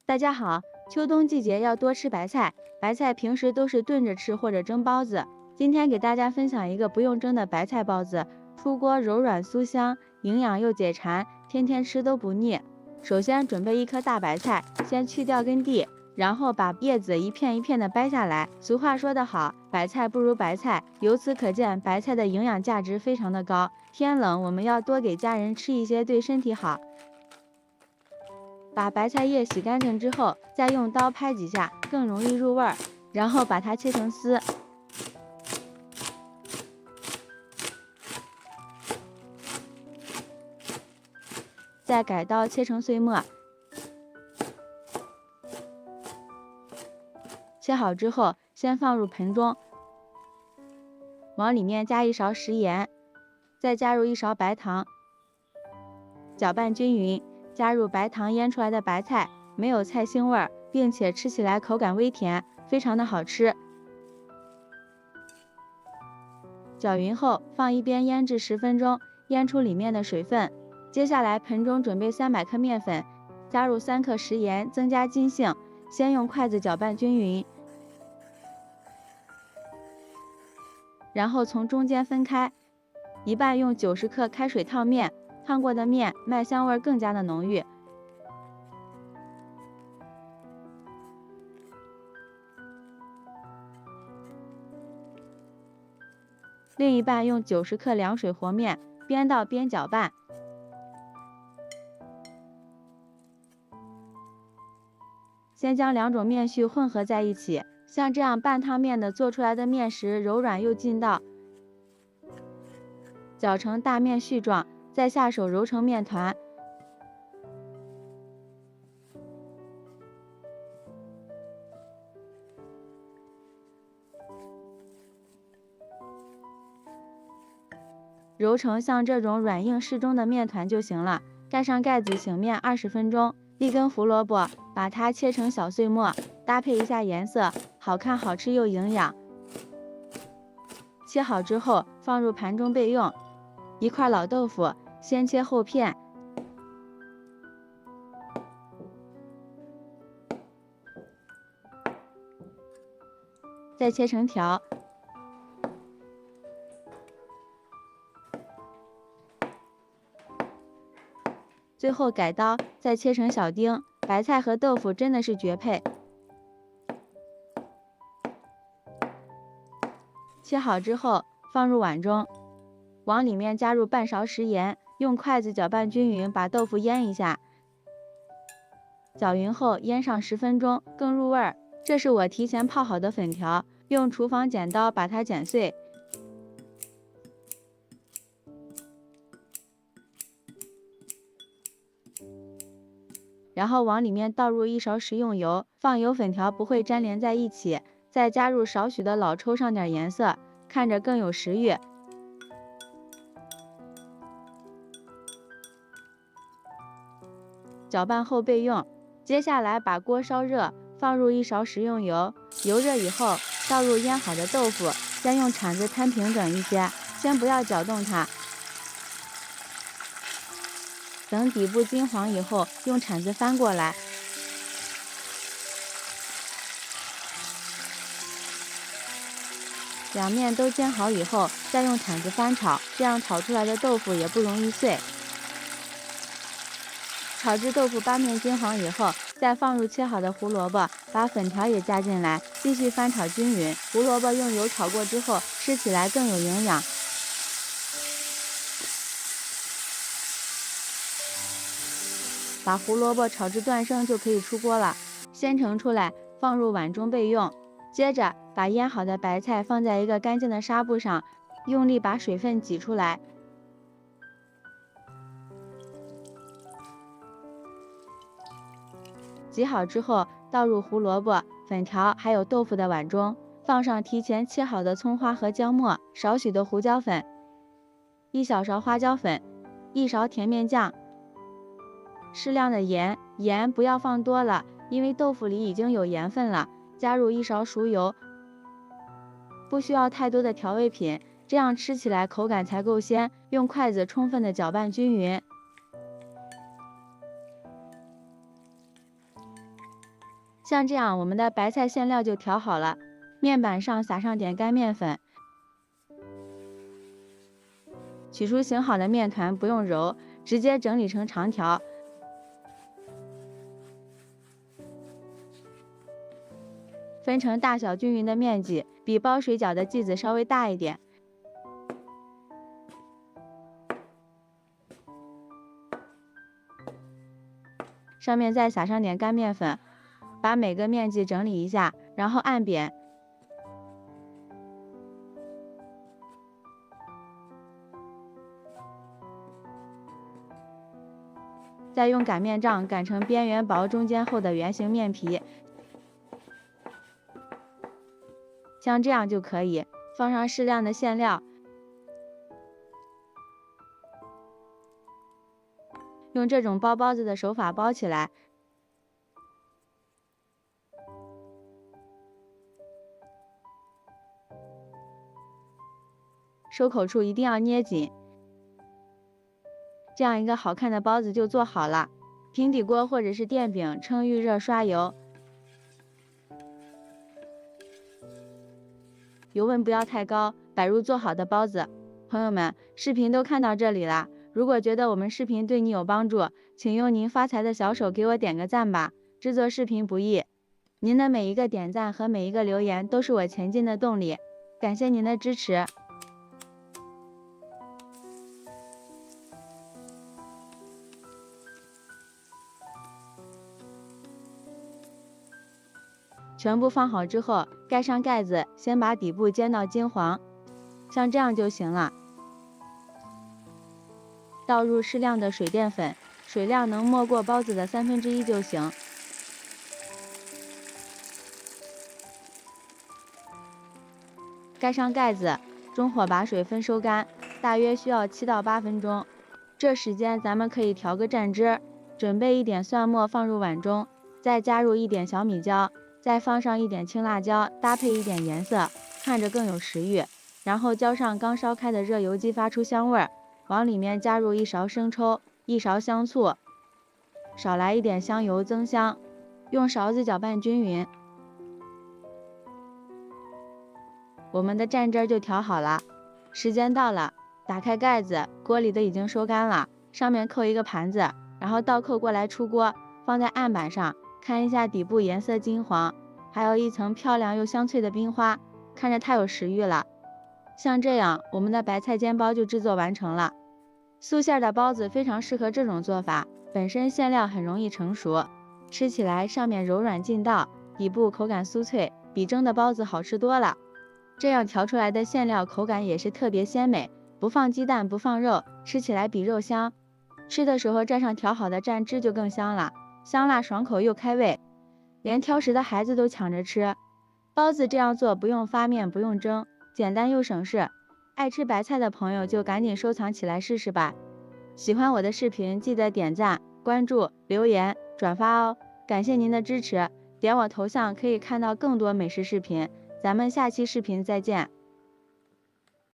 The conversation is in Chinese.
大家好，秋冬季节要多吃白菜，白菜平时都是炖着吃或者蒸包子。今天给大家分享一个不用蒸的白菜包子，出锅柔软酥香，营养又解馋，天天吃都不腻。首先准备一颗大白菜，先去掉根蒂，然后把叶子一片一片的掰下来。俗话说得好，白菜不如白菜，由此可见白菜的营养价值非常的高。天冷我们要多给家人吃一些，对身体好。把白菜叶洗干净之后，再用刀拍几下，更容易入味儿。然后把它切成丝，再改刀切成碎末。切好之后，先放入盆中，往里面加一勺食盐，再加入一勺白糖，搅拌均匀。加入白糖腌出来的白菜，没有菜腥味儿，并且吃起来口感微甜，非常的好吃。搅匀后，放一边腌制10分钟，腌出里面的水分。接下来盆中准备300克面粉，加入3克食盐，增加筋性。先用筷子搅拌均匀，然后从中间分开，一半用90克开水烫面，烫过的面麦香味更加的浓郁。另一半用90克凉水和面，边倒边搅拌。先将2种面絮混合在一起，像这样半烫面的做出来的面食柔软又劲道，搅成大面絮状，再下手揉成面团。揉成像这种软硬适中的面团就行了。盖上盖子醒面20分钟。一根胡萝卜，把它切成小碎末，搭配一下颜色，好看好吃又营养。切好之后放入盘中备用。一块老豆腐，先切厚片，再切成条。最后改刀，再切成小丁。白菜和豆腐真的是绝配。切好之后放入碗中，往里面加入半勺食盐，用筷子搅拌均匀，把豆腐腌一下。搅匀后腌上10分钟，更入味儿。这是我提前泡好的粉条，用厨房剪刀把它剪碎。然后往里面倒入1勺食用油，放油粉条不会粘连在一起，再加入少许的老抽上点颜色，看着更有食欲。搅拌后备用。接下来把锅烧热，放入1勺食用油，油热以后倒入腌好的豆腐，先用铲子摊平整一些，先不要搅动它。等底部金黄以后，用铲子翻过来，两面都煎好以后，再用铲子翻炒，这样炒出来的豆腐也不容易碎。炒至豆腐8面金黄以后，再放入切好的胡萝卜，把粉条也加进来，继续翻炒均匀。胡萝卜用油炒过之后，吃起来更有营养。把胡萝卜炒至断生就可以出锅了，先盛出来，放入碗中备用。接着把腌好的白菜放在一个干净的纱布上，用力把水分挤出来。挤好之后，倒入胡萝卜、粉条还有豆腐的碗中，放上提前切好的葱花和姜末，少许的胡椒粉，1小勺花椒粉，1勺甜面酱，适量的盐，盐不要放多了，因为豆腐里已经有盐分了。加入1勺熟油，不需要太多的调味品，这样吃起来口感才够鲜。用筷子充分的搅拌均匀。像这样，我们的白菜馅料就调好了，面板上撒上点干面粉，取出醒好的面团，不用揉，直接整理成长条。分成大小均匀的面积，比包水饺的剂子稍微大一点。上面再撒上点干面粉，把每个面积整理一下，然后按扁。再用擀面杖擀成边缘薄、中间厚的圆形面皮。像这样就可以，放上适量的馅料，用这种包包子的手法包起来，收口处一定要捏紧，这样一个好看的包子就做好了。平底锅或者是电饼称预热刷油，油温不要太高，摆入做好的包子。朋友们，视频都看到这里了，如果觉得我们视频对你有帮助，请用您发财的小手给我点个赞吧。制作视频不易，您的每一个点赞和每一个留言都是我前进的动力，感谢您的支持。全部放好之后，盖上盖子，先把底部煎到金黄，像这样就行了。倒入适量的水淀粉，水量能没过包子的1/3就行。盖上盖子，中火把水分收干，大约需要7到8分钟。这时间咱们可以调个蘸汁，准备一点蒜末放入碗中，再加入一点小米椒。再放上一点青辣椒，搭配一点颜色，看着更有食欲。然后浇上刚烧开的热油，激发出香味儿。往里面加入1勺生抽，1勺香醋，少来一点香油增香。用勺子搅拌均匀，我们的蘸汁就调好了。时间到了，打开盖子，锅里的已经收干了，上面扣一个盘子，然后倒扣过来出锅，放在案板上。看一下底部颜色金黄，还有一层漂亮又香脆的冰花，看着太有食欲了。像这样，我们的白菜煎包就制作完成了。素馅的包子非常适合这种做法，本身馅料很容易成熟，吃起来上面柔软劲道，底部口感酥脆，比蒸的包子好吃多了。这样调出来的馅料口感也是特别鲜美，不放鸡蛋不放肉，吃起来比肉香。吃的时候蘸上调好的蘸汁就更香了。香辣爽口又开胃，连挑食的孩子都抢着吃。包子这样做不用发面不用蒸，简单又省事。爱吃白菜的朋友就赶紧收藏起来试试吧。喜欢我的视频记得点赞、关注、留言、转发哦，感谢您的支持。点我头像可以看到更多美食视频，咱们下期视频再见。